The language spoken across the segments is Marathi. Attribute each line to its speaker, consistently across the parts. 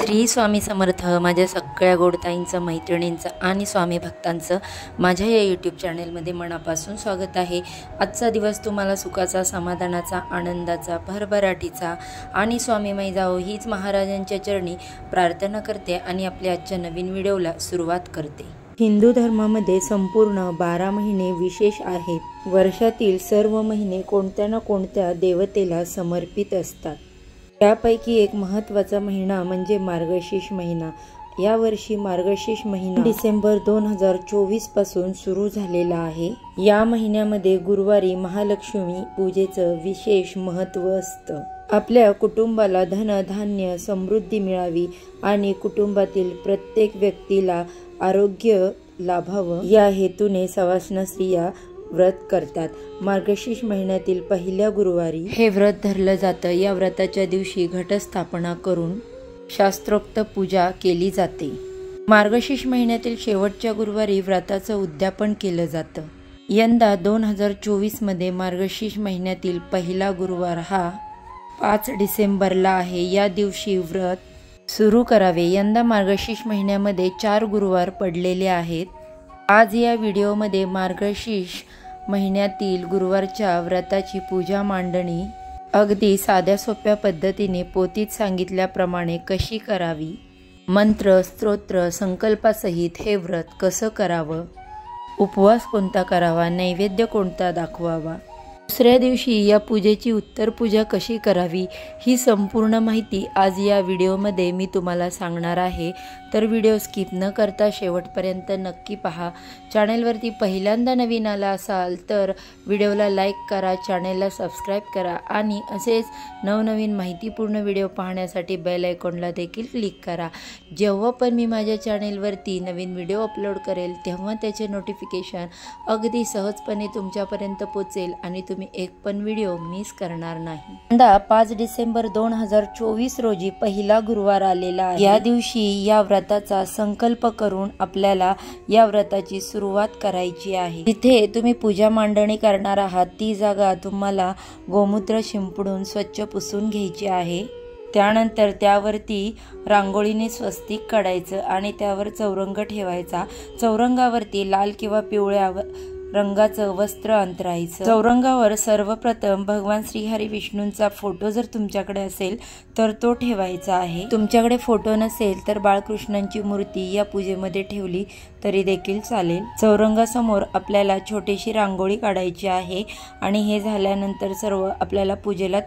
Speaker 1: श्री स्वामी समर्थ। माझ्या सगळ्या गोडताईंचं, मैत्रिणींचं आणि स्वामी भक्तांचं माझ्या या यूट्यूब चॅनलमध्ये मनापासून स्वागत आहे। आजचा दिवस तुम्हाला सुखाचा, समाधानाचा, आनंदाचा, भरभराटीचा आणि स्वामीमय जावो हीच महाराजांच्या चरणी प्रार्थना करते आणि आपल्या आजच्या नवीन व्हिडिओला सुरुवात करते। हिंदू धर्मामध्ये संपूर्ण 12 महिने विशेष आहेत। वर्षातील सर्व महिने कोणत्या ना कोणत्या देवतेला समर्पित असतात। त्यापैकी एक महत्त्वाचा महिना म्हणजे मार्गशीर्ष महिना। या वर्षी मार्गशीर्ष महिना डिसेंबर 2024 पासून सुरू झालेला आहे। या महिन्यामध्ये गुरुवारी महालक्ष्मी पूजेचं विशेष महत्त्व असतं। आपल्या कुटुंबाला धन धान्य समृद्धी मिळावी आणि कुटुंबातील प्रत्येक व्यक्तीला आरोग्य लाभावं या हेतूने सवाष्ण स्त्रिया व्रत करतात। मार्गशीर्ष महिन्यातील पहिल्या गुरुवारी हे व्रत धरलं जातं। या व्रताच्या दिवशी घटस्थापना करून शास्त्रोक्त पूजा केली जाते। मार्गशीर्ष महिन्यातील शेवटच्या गुरुवारी व्रताचं उद्यापन केलं जातं। यंदा 2024 मध्ये मार्गशीर्ष महिन्यातील पहिला गुरुवार हा 5 डिसेंबरला आहे। या दिवशी व्रत सुरू करावे। यंदा मार्गशीर्ष महिन्यामध्ये 4 गुरुवार पडलेले आहेत। आज या व्हिडिओमध्ये मार्गशीर्ष महिन्यातील गुरुवारच्या व्रताची पूजा मांडणी अगदी साध्या सोप्या पद्धतीने पोथीत सांगितल्याप्रमाणे कशी करावी, मंत्र स्तोत्र संकल्पासहित हे व्रत कसं करावं, उपवास कोणता करावा, नैवेद्य कोणता दाखवावा, दुसऱ्या दिवशी या पूजेची उत्तर पूजा कशी करावी ही संपूर्ण माहिती आज या व्हिडिओमध्ये मी तुम्हाला सांगणार आहे। तर व्हिडिओ स्किप न करता शेवटपर्यंत नक्की पहा। चॅनलवरती पहिल्यांदा नवीन आला असाल तर व्हिडिओला लाईक करा, चॅनलला सबस्क्राईब करा आणि असेच नवनवीन माहितीपूर्ण व्हिडिओ पाहण्यासाठी बेल आयकॉनला देखील क्लिक करा। जेव्हा पण मी माझ्या चॅनलवरती नवीन व्हिडिओ अपलोड करेल तेव्हा त्याचे नोटिफिकेशन अगदी सहजपणे तुमच्यापर्यंत पोहोचेल आणि तुम्ही एक पण व्हिडिओ मिस करणार नाही। यंदा 5 डिसेंबर 2024 रोजी पहिला गुरुवार आलेला आहे। या दिवशी या व्रताचा संकल्प करून आपल्याला या व्रताची सुरुवात करायची आहे। तिथे तुम्ही पूजा मांडणी करणार आहात ती जागा तुम्हाला गोमूत्र शिंपडून स्वच्छ पुसून घ्यायची आहे। त्यानंतर त्यावरती रांगोळीने स्वस्तिक काढायचं आणि त्यावर चौरंग ठेवायचा। चौरंगावरती लाल किंवा पिवळ्या रंगाचं वस्त्र अंतरायचं। चौरंगावर सर्वप्रथम भगवान श्री हरी विष्णूंचा फोटो जर तुमच्याकडे असेल तर तो ठेवायचा आहे। तुमच्याकडे फोटो नसेल तर बाळकृष्णांची मूर्ती या पूजेमध्ये ठेवली तरी देखील चालेल। चौरंगासमोर आपल्याला छोटीशी रांगोळी काढायची आहे आणि हे झाल्यानंतर सर्व आपल्याला पूजेला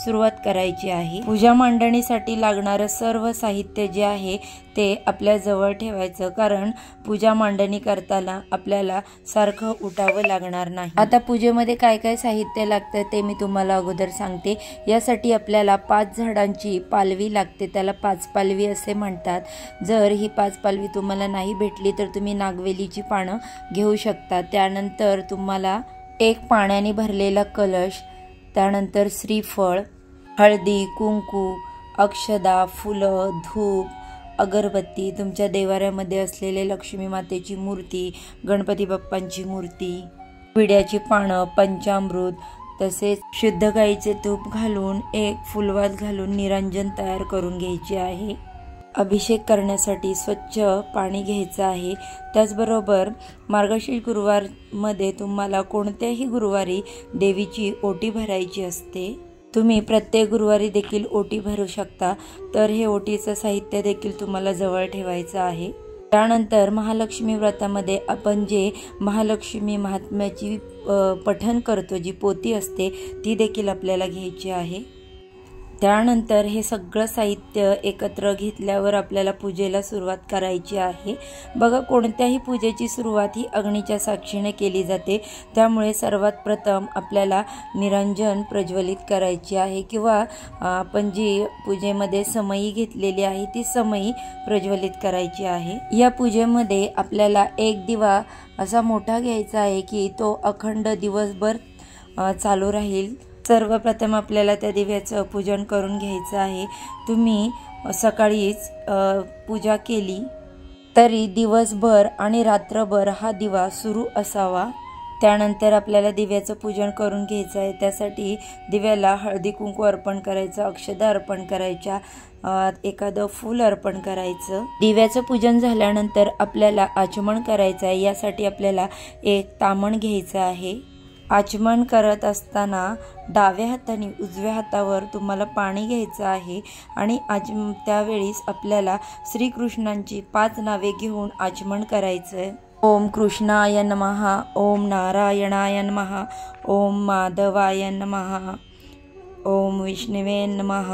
Speaker 1: सुरुवात करायची आहे। पूजा मांडणीसाठी लागणारं सर्व साहित्य जे आहे ते आपल्या जवळ ठेवायचं, कारण पूजा मांडणी करताना आपल्याला सारखं उठावं लागणार नाही। आता पूजेमध्ये काय काय साहित्य लागतं ते मी तुम्हाला अगोदर सांगते। यासाठी आपल्याला 5 झाडांची पालवी लागते, त्याला 5 पालवी असे म्हणतात। जर ही 5 पालवी तुम्हाला नाही भेटली तर तुम्ही नागवेलीची पानं घेऊ शकता। त्यानंतर तुम्हाला एक पाण्याने भरलेला कलश, त्यानंतर श्रीफळ, हळदी कुंकू, अक्षदा, फुलं, धूप, अगरबत्ती, तुमच्या देवाऱ्यामध्ये असलेले लक्ष्मी मातेची मूर्ती, गणपती बाप्पांची मूर्ती, विड्याची पानं, पंचामृत, तसेच शुद्ध गाईचे तूप घालून एक फुलवात घालून निरांजन तयार करून घ्यायचे आहे। अभिषेक करण्यासाठी स्वच्छ पाणी घ्यायचं आहे। त्याचबरोबर मार्गशीर्ष गुरुवारमध्ये तुम्हाला कोणत्याही गुरुवारी देवीची ओटी भरायची असते। तुम्ही प्रत्येक गुरुवारी देखील ओटी भरू शकता। तर हे ओटीचं साहित्य देखील तुम्हाला जवळ ठेवायचं आहे। त्यानंतर महालक्ष्मी व्रतामध्ये आपण जे महालक्ष्मी महात्म्याची पठण करतो, जी पोथी असते ती देखील आपल्याला घ्यायची आहे। त्यानंतर हे सगळं साहित्य एकत्र घेतल्यावर आपल्याला पूजेला सुरुवात करायची आहे। बघा, कोणत्याही पूजेची सुरुवात ही अग्नीच्या साक्षीने केली जाते, त्यामुळे सर्वात प्रथम आपल्याला निरंजन प्रज्वलित करायची आहे किंवा आपण जी पूजेमध्ये समई घेतलेली आहे ती समई प्रज्वलित करायची आहे। या पूजेमध्ये आपल्याला एक दिवा असा मोठा घ्यायचा आहे की तो अखंड दिवसभर चालू राहील। सर्वप्रथम आपल्याला त्या दिव्याचं पूजन करून घ्यायचं आहे। तुम्ही सकाळीच पूजा केली तरी दिवसभर आणि रात्रभर हा दिवा सुरू असावा। त्यानंतर आपल्याला दिव्याचं पूजन करून घ्यायचं आहे। त्यासाठी दिव्याला हळदी कुंकू अर्पण करायचं, अक्षदा अर्पण करायच्या, एखादं फूल अर्पण करायचं। दिव्याचं पूजन झाल्यानंतर आपल्याला आचमन करायचं आहे। यासाठी आपल्याला एक तामण घ्यायचं आहे। आचमन करत असताना डाव्या हाताने उजव्या हातावर तुम्हाला पाणी घ्यायचं आहे आणि त्यावेळेस आपल्याला श्रीकृष्णांची 5 नावे घेऊन आचमन करायचं आहे। ओम कृष्णाय नमः, ओम नारायणाय नमः, ओम माधवाय नमः, ओम विष्णवे नमः।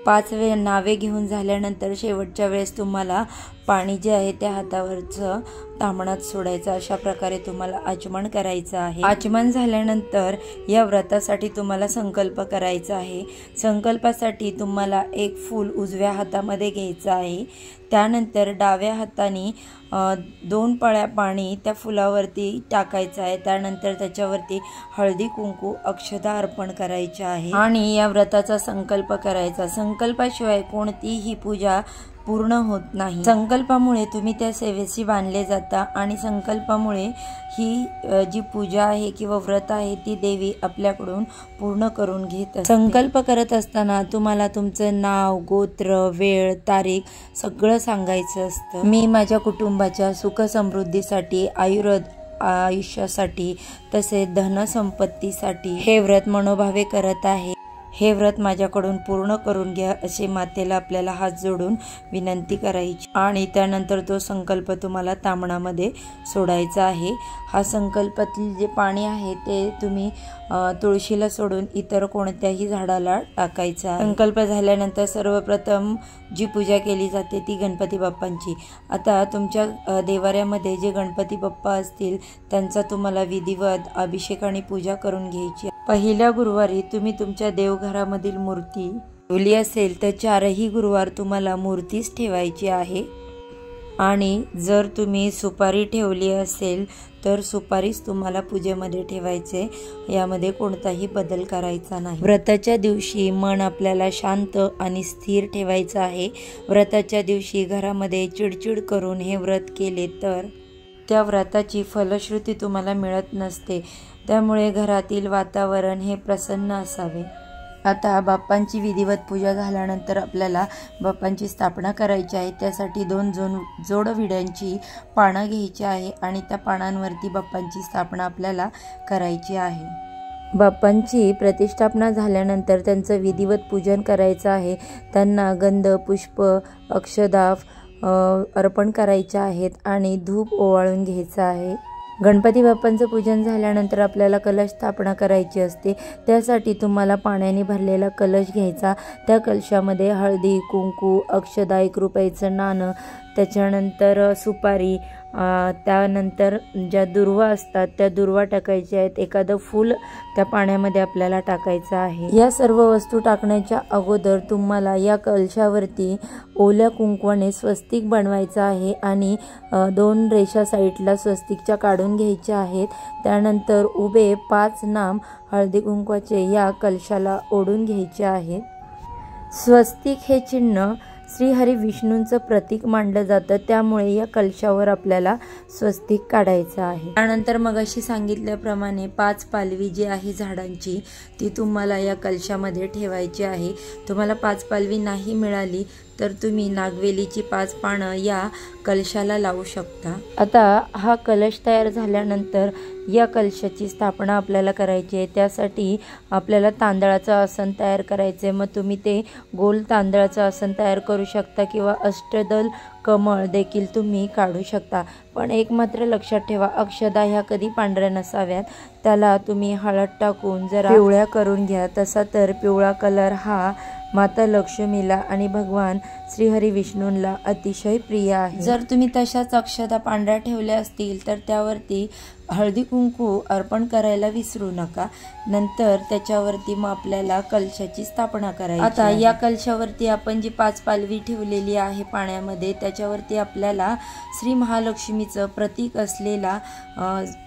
Speaker 1: 5 नावे घेऊन झाल्यानंतर शेवटच्या वेळेस तुम्हाला पाणी जे आहे त्या हातावरचं तामणात सोडायचं। अशा प्रकारे तुम्हाला आचमन करायचं आहे। आचमन झाल्यानंतर या व्रतासाठी तुम्हाला संकल्प करायचा आहे। संकल्पासाठी तुम्हाला एक फूल उजव्या हातामध्ये घ्यायचं आहे। त्यानंतर डाव्या हाताने 2 पळ्या पाणी त्या फुलावरती टाकायचं आहे। त्यानंतर त्याच्यावरती हळदी कुंकू अक्षदा अर्पण करायच्या आहे आणि या व्रताचा संकल्प करायचा। संकल्पाशिवाय कोणतीही पूजा पूर्ण होत नाही। संकल्पामुळे तुम्ही त्या सेवेशी बांधले जाता आणि संकल्पामुळे ही जी पूजा आहे किंवा व्रत आहे ती देवी आपल्याकडून पूर्ण करून घेत असते। संकल्प करत असताना तुम्हाला तुमचं नाव, गोत्र, वेळ, तारीख सगळं सांगायचं असतं। मी माझ्या कुटुंबाच्या सुख समृद्धीसाठी, आयुष्यासाठी तसेच धनसंपत्तीसाठी हे व्रत मनोभावे करत आहे। हे व्रत माझ्याकडून पूर्ण करून घ्या असे मातेला आपल्याला हात जोडून विनंती करायची आणि त्यानंतर तो संकल्प तुम्हाला तामणामध्ये सोडायचा आहे। हा संकल्पातील जे पाणी आहे ते तुम्ही तुळशीला सोडून इतर कोणत्याही झाडाला टाकायचा। संकल्प झाल्यानंतर सर्वप्रथम जी पूजा केली जाते ती गणपती बाप्पांची। आता तुमच्या देवाऱ्यामध्ये जे गणपती बाप्पा असतील त्यांचा तुम्हाला विधिवत अभिषेक आणि पूजा करून घ्यायची। पहिल्या गुरुवारी तुम्ही तुमच्या देवघरामधील मूर्ती ठेवली असेल तर 4ही गुरुवार तुम्हाला मूर्तीच ठेवायची आहे आणि जर तुम्ही सुपारी ठेवली असेल तर सुपारीच तुम्हाला पूजेमध्ये ठेवायचे, यामध्ये कोणताही बदल करायचा नाही। व्रताच्या दिवशी मन आपल्याला शांत आणि स्थिर ठेवायचं आहे। व्रताच्या दिवशी घरामध्ये चिडचिड करून हे व्रत केले तर त्या व्रताची फलश्रुती तुम्हाला मिळत नसते। त्यामुळे घरातील वातावरण हे प्रसन्न असावे। आता बाप्पांची विधिवत पूजा झाल्यानंतर आपल्याला बाप्पांची स्थापना करायची आहे। त्यासाठी 2 जोड विड्यांची पानं घ्यायची आहे आणि त्या पानांवरती बाप्पांची स्थापना आपल्याला करायची आहे। बाप्पांची प्रतिष्ठापना झाल्यानंतर त्यांचं विधिवत पूजन करायचं आहे। त्यांना गंध, पुष्प, अक्षदा अर्पण करायचे आहेत आणि धूप ओवाळून घ्यायचं आहे। गणपती बाप्पांचं पूजन झाल्यानंतर आपल्याला कलश स्थापना करायची असते। त्यासाठी तुम्हाला पाण्याने भरलेला कलश घ्यायचा। त्या कलशामध्ये हळदी, कुंकू, अक्षदा, 1 रुपयाचं नाणं, त्याच्यानंतर सुपारी, त्यानंतर ज्या दुर्वा असतात त्या दुर्वा टाकायच्या आहेत। एखादं फूल त्या पाण्यामध्ये आपल्याला टाकायचं आहे। या सर्व वस्तू टाकण्याच्या अगोदर तुम्हाला या कलशावरती ओल्या कुंकवाने स्वस्तिक बनवायचं आहे आणि 2 रेषा साईडला स्वस्तिकच्या काढून घ्यायच्या आहेत। त्यानंतर उभे 5 नाम हळदी कुंकवाचे या कलशाला ओढून घ्यायचे आहेत। स्वस्तिक हे चिन्ह श्रीहरी विष्णूंचं प्रतीक मानलं जातं, त्यामुळे या कलशावर आपल्याला स्वस्तिक काढायचं आहे। त्यानंतर मगाशी सांगितल्याप्रमाणे 5 पालवी जी आहे झाडांची ती तुम्हाला या कलशामध्ये ठेवायची आहे। तुम्हाला 5 पालवी नाही मिळाली तर तुम्ही नागवेलीची 5 पानं या कलशाला लावू शकता। आता हा कलश तयार झाल्यानंतर या कलशाची स्थापना आपल्याला करायची आहे। त्यासाठी आपल्याला तांदळाचं आसन तयार करायचे। मग तुम्ही ते गोल तांदळाचं आसन तयार करू शकता किंवा अष्टदल कमळ देखील तुम्ही काढू शकता। पण एक मात्र लक्षात ठेवा, अक्षदा ह्या कधी पांढऱ्या नसाव्यात, त्याला तुम्ही हळद टाकून जरा पिवळ्या करून घ्या। तसा तर पिवळा कलर हा माता लक्ष्मीला आणि भगवान श्रीहरी विष्णूंना अतिशय प्रिय आहे। जर तुम्ही तशाच अक्षदा पांढऱ्या ठेवल्या असतील तर त्यावरती हळदी कुंकू अर्पण करायला विसरू नका। नंतर त्याच्यावरती मग आपल्याला कलशाची स्थापना करायची। आता या कलशावरती आपण जी 5 पालवी ठेवलेली आहे पाण्यामध्ये त्याच्यावरती आपल्याला श्री महालक्ष्मीचं प्रतीक असलेला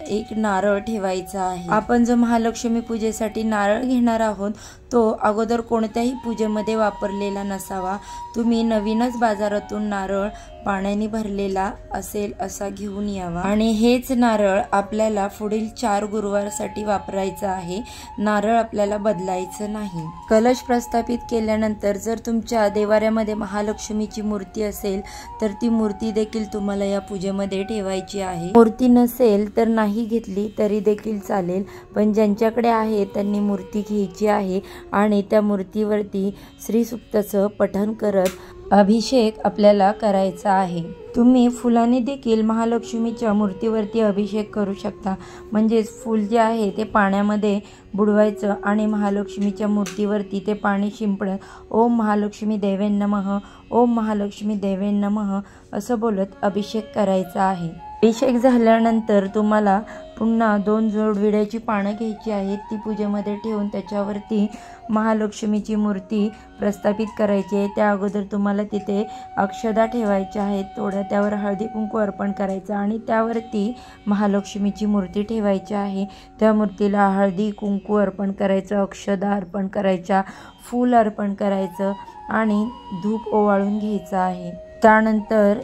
Speaker 1: एक नारळ ठेवायचा आहे। आपण जो महालक्ष्मी पूजेसाठी नारळ घेणार आहोत तो अगोदर कोणत्याही पूजेमध्ये वापरलेला नसावा। तुम्ही नवीनच बाजारातून नारळ पाण्याने भरलेला असेल असा घेऊन यावा आणि हेच नारळ आपल्याला पुढील 4 गुरुवारसाठी वापरायचा आहे। नारळ आपल्याला बदलायचं नाही। कलश प्रस्थापित केल्यानंतर जर तुमच्या देवाऱ्यामध्ये महालक्ष्मीची मूर्ती असेल तर ती मूर्ती देखील तुम्हाला या पूजेमध्ये ठेवायची आहे। मूर्ती नसेल तर नाही घेतली तरी देखील चालेल, पण ज्यांच्याकडे आहे त्यांनी मूर्ती घ्यायची आहे आणि त्या मूर्तीवरती श्री सूक्ताचं पठण करत अभिषेक आपल्याला करायचा आहे। तुम्ही फुलाने देखील महालक्ष्मीच्या मूर्तीवरती अभिषेक करू शकता, म्हणजे फूल जे आहे ते पाण्यामध्ये बुडवायचं आणि महालक्ष्मीच्या मूर्तीवरती ते पाणी शिंपडत ओम महालक्ष्मी देवे नमः, ओम महालक्ष्मी देवे नमः असं बोलत अभिषेक करायचा आहे। अभिषेक झाल्यानंतर तुम्हाला पुन्हा 2 जोड विड्याची पानं घ्यायची आहेत, ती पूजेमध्ये ठेवून त्याच्यावरती महालक्ष्मीची मूर्ती प्रस्थापित करायची आहे। त्या अगोदर तुम्हाला तिथे अक्षदा ठेवायच्या आहेत, थोड्या त्यावर हळदी कुंकू अर्पण करायचं आणि त्यावरती महालक्ष्मीची मूर्ती ठेवायची आहे। त्या मूर्तीला हळदी कुंकू अर्पण करायचं, अक्षदा अर्पण करायच्या, फूल अर्पण करायचं आणि धूप ओवाळून घ्यायचं आहे। त्यानंतर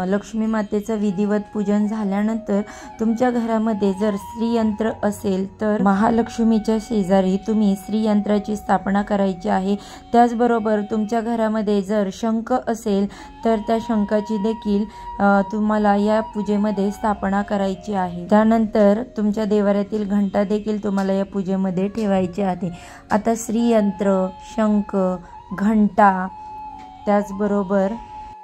Speaker 1: लक्ष्मी मातेचं विधिवत पूजन झाल्यानंतर तुमच्या घरामध्ये जर श्रीयंत्र असेल तर महालक्ष्मीच्या शेजारी तुम्ही श्रीयंत्राची स्थापना करायची आहे। त्याचबरोबर तुमच्या घरामध्ये जर शंख असेल तर त्या शंखाची देखील तुम्हाला या पूजेमध्ये स्थापना करायची आहे। त्यानंतर तुमच्या देवाऱ्यातील घंटा देखील तुम्हाला या पूजेमध्ये ठेवायची आहे। आता श्रीयंत्र, शंख, घंटा त्याचबरोबर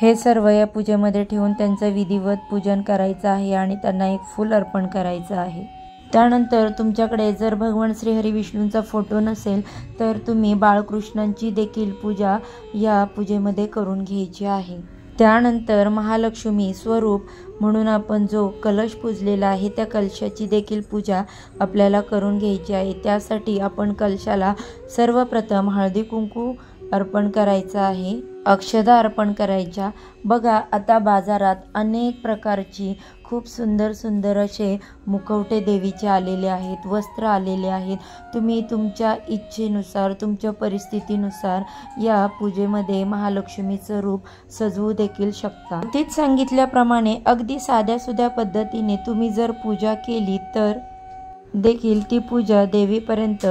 Speaker 1: हे सर्व या पूजेमध्ये ठेवून त्यांचं विधिवत पूजन करायचं आहे आणि त्यांना एक फूल अर्पण करायचं आहे। त्यानंतर तुमच्याकडे जर भगवान श्री हरी विष्णूंचा फोटो नसेल तर तुम्ही बाळकृष्णांची देखील पूजा या पूजेमध्ये करून घ्यायची आहे। त्यानंतर महालक्ष्मी स्वरूप म्हणून आपण जो कलश पूजलेला आहे त्या कलशाची देखील पूजा आपल्याला करून घ्यायची आहे। त्यासाठी आपण कलशाला सर्वप्रथम हळदी कुंकू अर्पण करायचं आहे, अक्षदा अर्पण करायच्या। बघा आता बाजारात अनेक प्रकारची खूप सुंदर सुंदर असे मुखवटे देवीचे आलेले आहेत, वस्त्र आलेले आहेत। तुम्ही तुमच्या इच्छेनुसार, तुमच्या परिस्थितीनुसार या पूजेमध्ये महालक्ष्मीचं रूप सजवू देखील शकता। तेच सांगितल्याप्रमाणे अगदी साध्या सुध्या पद्धतीने तुम्ही जर पूजा केली तर देखील ती पूजा देवीपर्यंत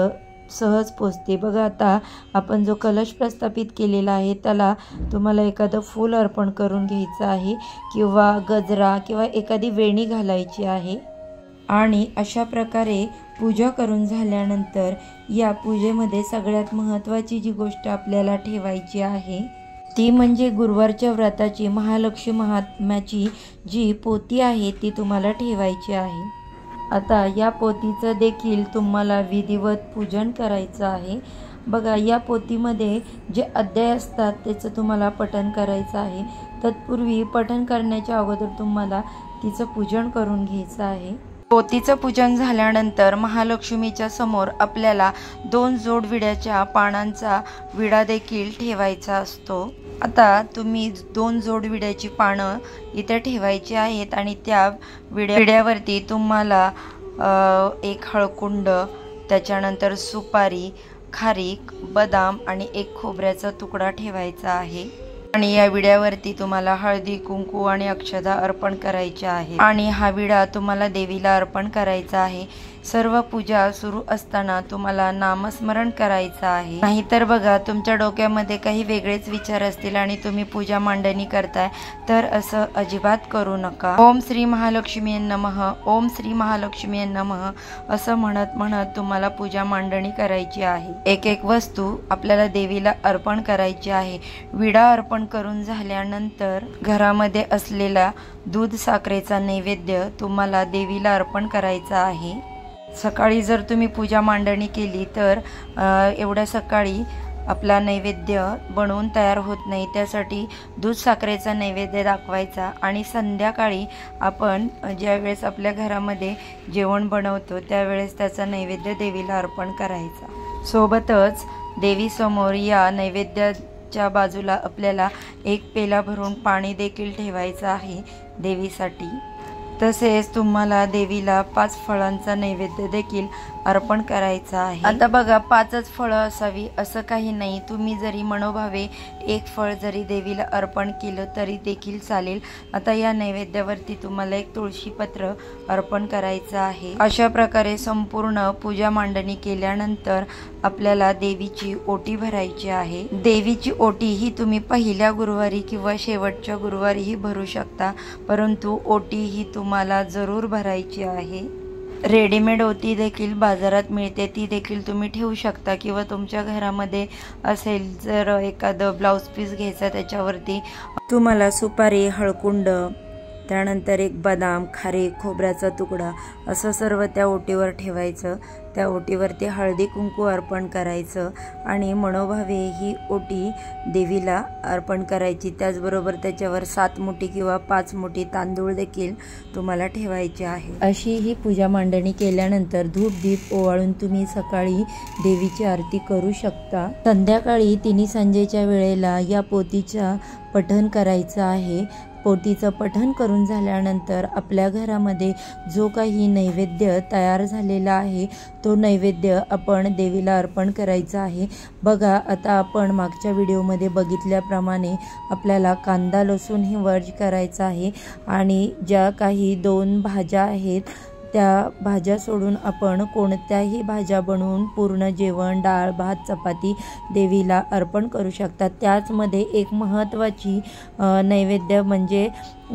Speaker 1: सहज पोचते। बघा आता आपण जो कलश प्रस्थापित केलेला आहे त्याला तुम्हाला एखादं फूल अर्पण करून घ्यायचं आहे किंवा गजरा किंवा एखादी वेणी घालायची आहे आणि अशा प्रकारे पूजा करून झाल्यानंतर या पूजेमध्ये सगळ्यात महत्त्वाची जी गोष्ट आपल्याला ठेवायची आहे ती म्हणजे गुरुवारच्या व्रताची महालक्ष्मी महात्म्याची जी पोथी आहे ती तुम्हाला ठेवायची आहे। आता या पोथीचं देखील तुम्हाला विधिवत पूजन करायचं आहे। बघा या पोथीमध्ये जे अध्याय असतात त्याचं तुम्हाला पठण करायचं आहे। तत्पूर्वी पठण करण्याच्या अगोदर तुम्हाला तिचं पूजन करून घ्यायचं आहे। पोथीचं पूजन झाल्यानंतर महालक्ष्मीच्या समोर आपल्याला 2 जोड विड्याच्या पानांचा विडा देखील ठेवायचा असतो। आता तुम्ही 2 जोड विड्याची पानं इथे ठेवायची आहेत आणि त्या विड्यावरती तुम्हाला एक हळकुंड, त्याच्यानंतर सुपारी, खारीक, बदाम आणि एक खोबऱ्याचा तुकडा ठेवायचा आहे आणि या विड्यावरती तुम्हाला हळदी कुंकू आणि अक्षदा अर्पण करायच्या आहे आणि हा विडा तुम्हाला देवीला अर्पण करायचा आहे। सर्व पूजा सुरू असताना तुम्हाला नामस्मरण करायचं आहे, नाहीतर बघा तुमच्या डोक्यामध्ये काही वेगळेच विचार असतील आणि तुम्ही पूजा मांडणी करताय तर असं अजिबात करू नका। ओम श्री महालक्ष्मी नमः, ओम श्री महालक्ष्मी नमः असं म्हणत म्हणत तुम्हाला पूजा मांडणी करायची आहे। एक एक वस्तू आपल्याला देवीला अर्पण करायची आहे। विडा अर्पण करून झाल्यानंतर घरामध्ये असलेला दूध साखरेचा नैवेद्य तुम्हाला देवीला अर्पण करायचा आहे। सकाळी जर तुम्ही पूजा मांडणी केली तर एवढ्या सकाळी आपला नैवेद्य बनवून तयार होत नाही, त्यासाठी दूध साखरेचा नैवेद्य दाखवायचा आणि संध्याकाळी आपण ज्या वेळेस आपल्या घरामध्ये जेवण बनवतो त्यावेळेस त्याचा नैवेद्य देवीला अर्पण करायचा। सोबतच देवीसमोर या नैवेद्याच्या बाजूला आपल्याला एक पेला भरून पाणी देखील ठेवायचं आहे देवीसाठी। तसेच तुम्हाला देवीला 5 फळांचा नैवेद्य देखील अर्पण करायचा आहे। आता बघा 5च फळं असावी असं काही नाही, तुम्ही जरी मनोभावे 1 फळ जरी देवीला अर्पण केलं तरी देखील चालेल। आता या नैवेद्यावरती तुम्हाला 1 तुळशीपत्र अर्पण करायचं आहे। अशा प्रकारे संपूर्ण पूजा मांडणी केल्यानंतर आपल्याला देवीची ओटी भरायची आहे। देवीची ओटी ही तुम्ही पहिल्या गुरुवारी किंवा शेवटच्या गुरुवारीही भरू शकता, परंतु ओटी ही तुम्हाला जरूर भरायची आहे। रेडीमेड ओटी देखील बाजारात मिळते, ती देखील तुम्ही ठेवू शकता किंवा तुमच्या घरामध्ये असेल जर एखादं ब्लाउज पीस घ्यायचा त्याच्यावरती तुम्हाला सुपारी, हळकुंड, त्यानंतर 1 बदाम, खारीक, खोबऱ्याचा तुकडा असं सर्व त्या ओटीवर ठेवायचं। त्या ओटीवरती हळदी कुंकू अर्पण करायचं आणि मनोभावे ही ओटी देवीला अर्पण करायची। त्याचबरोबर त्याच्यावर 7 मुठी किंवा 5 मुठी तांदूळ देखील तुम्हाला ठेवायचे आहे। अशी ही पूजा मांडणी केल्यानंतर धूप दीप ओवाळून तुम्ही सकाळी देवीची आरती करू शकता। संध्याकाळी 3 संजेच्या वेळेला या पोथीचा पठण करायचं आहे। पोथीचं पठण करून झाल्यानंतर आपल्या घरामध्ये जो काही नैवेद्य तयार झालेला आहे तो नैवेद्य आपण देवीला अर्पण करायचा आहे। बघा आता आपण मागच्या व्हिडिओमध्ये बघितल्याप्रमाणे आपल्याला कांदा लसूण ही वर्ज करायचा आहे आणि ज्या काही 2 भाज्या आहेत त्या भाज्या सोडून आपण कोणत्याही भाज्या बनवून पूर्ण जेवण, डाळ, भात, चपाती देवीला अर्पण करू शकता। त्याचमध्ये एक महत्त्वाची नैवेद्य म्हणजे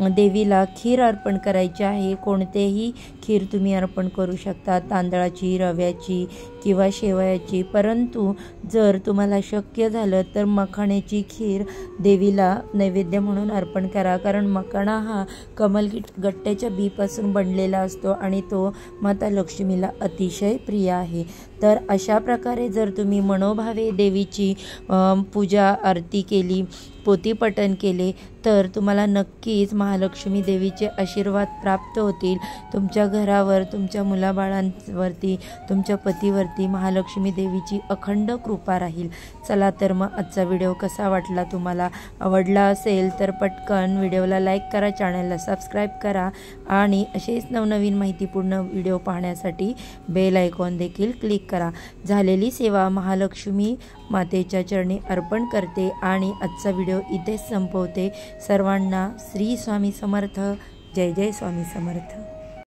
Speaker 1: देवीला खीर अर्पण करायची आहे। कोणतेही खीर तुम्ही अर्पण करू शकता, तांदळाची, रव्याची किंवा शेवयाची, परंतु जर तुम्हाला शक्य झालं तर मखाण्याची खीर देवीला नैवेद्य म्हणून अर्पण करा, कारण मखाणा हा कमलगट्ट्याच्या बीपासून बनलेला असतो आणि तो माता लक्ष्मीला अतिशय प्रिय आहे। तर अशा प्रकारे जर तुम्ही मनोभावे देवीची पूजा आरती केली, पोथी पठण केले तर तुम्हाला नक्कीच महालक्ष्मी देवीचे आशीर्वाद प्राप्त होतील। तुमच्या घरावर, तुमच्या मुलाबाळांवरती, तुमच्या पतीवरती महालक्ष्मी देवीची अखंड कृपा राहील। चला तर मग आजचा व्हिडिओ कसा वाटला, तुम्हाला आवडला असेल तर पटकन व्हिडिओला लाईक करा, चॅनलला सबस्क्राईब करा आणि असेच नवनवीन माहितीपूर्ण व्हिडिओ पाहण्यासाठी बेल आयकॉन देखील क्लिक करा। झालेली सेवा महालक्ष्मी मातेच्या चरणी अर्पण करते आणि आजचा व्हिडिओ इथेच संपवते। सर्वांना श्री स्वामी समर्थ। जय जय स्वामी समर्थ।